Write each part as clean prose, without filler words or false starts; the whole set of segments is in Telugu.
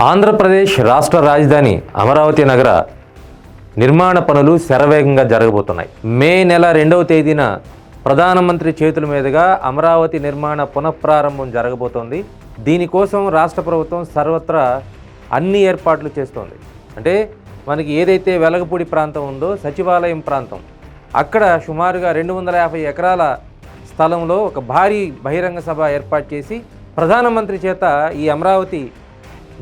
ఆంధ్రప్రదేశ్ రాష్ట్ర రాజధాని అమరావతి నగర నిర్మాణ పనులు శరవేగంగా జరగబోతున్నాయి. మే నెల 2వ తేదీన ప్రధానమంత్రి చేతుల మీదుగా అమరావతి నిర్మాణ పునఃప్రారంభం జరగబోతోంది. దీనికోసం రాష్ట్ర ప్రభుత్వం సర్వత్రా అన్ని ఏర్పాట్లు చేస్తోంది. అంటే మనకి ఏదైతే వెలగపూడి ప్రాంతం ఉందో సచివాలయం ప్రాంతం, అక్కడ సుమారుగా 250 ఎకరాల స్థలంలో ఒక భారీ బహిరంగ సభ ఏర్పాటు చేసి ప్రధానమంత్రి చేత ఈ అమరావతి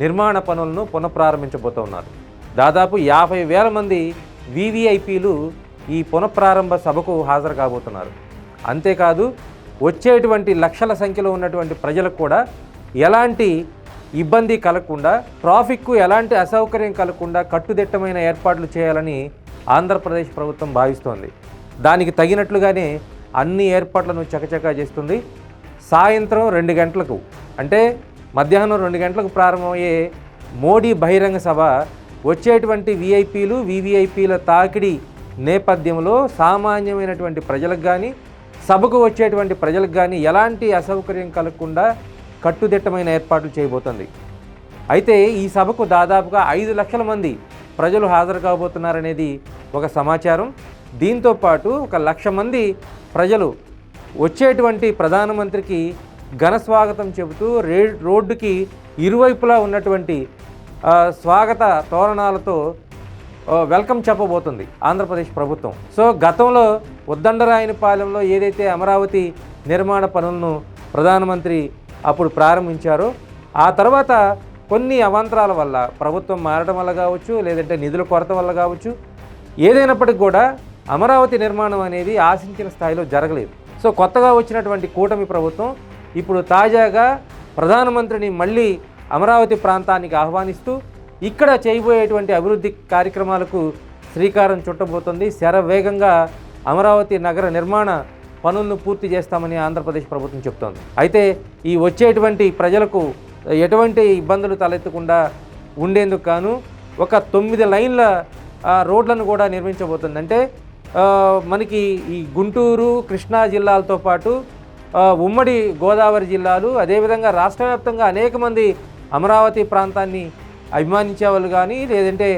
నిర్మాణ పనులను పునఃప్రారంభించబోతున్నారు. దాదాపు 50,000 మంది వివిఐపీలు ఈ పునఃప్రారంభ సభకు హాజరు కాబోతున్నారు. అంతేకాదు వచ్చేటువంటి లక్షల సంఖ్యలో ఉన్నటువంటి ప్రజలకు కూడా ఎలాంటి ఇబ్బంది కలగకుండా, ట్రాఫిక్కు ఎలాంటి అసౌకర్యం కలగకుండా కట్టుదిట్టమైన ఏర్పాట్లు చేయాలని ఆంధ్రప్రదేశ్ ప్రభుత్వం భావిస్తోంది. దానికి తగినట్లుగానే అన్ని ఏర్పాట్లను చకచకా చేస్తుంది. సాయంత్రం 2 గంటలకు అంటే మధ్యాహ్నం 2 గంటలకు ప్రారంభమయ్యే మోడీ బహిరంగ సభ వచ్చేటువంటి విఐపీలు వివిఐపీల తాకిడి నేపథ్యంలో సామాన్యమైనటువంటి ప్రజలకు కానీ, సభకు వచ్చేటువంటి ప్రజలకు కానీ ఎలాంటి అసౌకర్యం కలగకుండా కట్టుదిట్టమైన ఏర్పాట్లు చేయబోతుంది. అయితే ఈ సభకు దాదాపుగా 5 లక్షల మంది ప్రజలు హాజరు కాబోతున్నారనేది ఒక సమాచారం. దీంతో పాటు 1 లక్ష మంది ప్రజలు వచ్చేటువంటి ప్రధానమంత్రికి ఘన స్వాగతం చెబుతూ రోడ్డుకి ఇరువైపులా ఉన్నటువంటి స్వాగత తోరణాలతో వెల్కమ్ చెప్పబోతుంది ఆంధ్రప్రదేశ్ ప్రభుత్వం. సో గతంలో ఉద్దండరాయనిపాలెంలో ఏదైతే అమరావతి నిర్మాణ పనులను ప్రధానమంత్రి అప్పుడు ప్రారంభించారో, ఆ తర్వాత కొన్ని అవాంతరాల వల్ల, ప్రభుత్వం మారడం వల్ల కావచ్చు, లేదంటే నిధుల కొరత వల్ల కావచ్చు, ఏదైనప్పటికీ కూడా అమరావతి నిర్మాణం అనేది ఆశించిన స్థాయిలో జరగలేదు. సో కొత్తగా వచ్చినటువంటి కూటమి ప్రభుత్వం ఇప్పుడు తాజాగా ప్రధానమంత్రిని మళ్ళీ అమరావతి ప్రాంతానికి ఆహ్వానిస్తూ ఇక్కడ చేయబోయేటువంటి అభివృద్ధి కార్యక్రమాలకు శ్రీకారం చుట్టబోతుంది. శరవేగంగా అమరావతి నగర నిర్మాణ పనులను పూర్తి చేస్తామని ఆంధ్రప్రదేశ్ ప్రభుత్వం చెప్తోంది. అయితే ఈ వచ్చేటువంటి ప్రజలకు ఎటువంటి ఇబ్బందులు తలెత్తకుండా ఉండేందుకు గాను ఒక 9 లైన్ల రోడ్లను కూడా నిర్మించబోతుంది. అంటే మనకి ఈ గుంటూరు, కృష్ణా జిల్లాలతో పాటు ఉమ్మడి గోదావరి జిల్లాలు, అదేవిధంగా రాష్ట్ర వ్యాప్తంగా అనేక మంది అమరావతి ప్రాంతాన్ని అభిమానించే వాళ్ళు కానీ, లేదంటే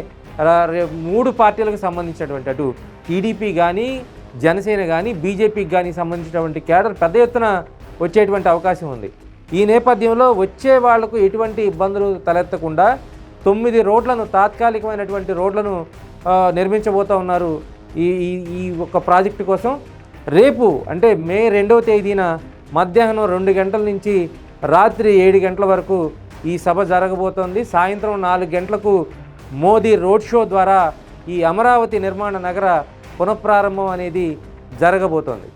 3 పార్టీలకు సంబంధించినటువంటి అటు టీడీపీ కానీ, జనసేన కానీ, బీజేపీకి కానీ సంబంధించినటువంటి కేడర్ పెద్ద ఎత్తున వచ్చేటువంటి అవకాశం ఉంది. ఈ నేపథ్యంలో వచ్చే వాళ్లకు ఎటువంటి ఇబ్బందులు తలెత్తకుండా 9 రోడ్లను, తాత్కాలికమైనటువంటి రోడ్లను నిర్మించబోతూ ఉన్నారు. ఈ ఒక్క ప్రాజెక్టు కోసం రేపు అంటే మే 2వ తేదీన మధ్యాహ్నం 2 గంటల నుంచి రాత్రి 7 గంటల వరకు ఈ సభ జరగబోతోంది. సాయంత్రం 4 గంటలకు మోదీ రోడ్ షో ద్వారా ఈ అమరావతి నిర్మాణ నగర పునఃప్రారంభం అనేది జరగబోతోంది.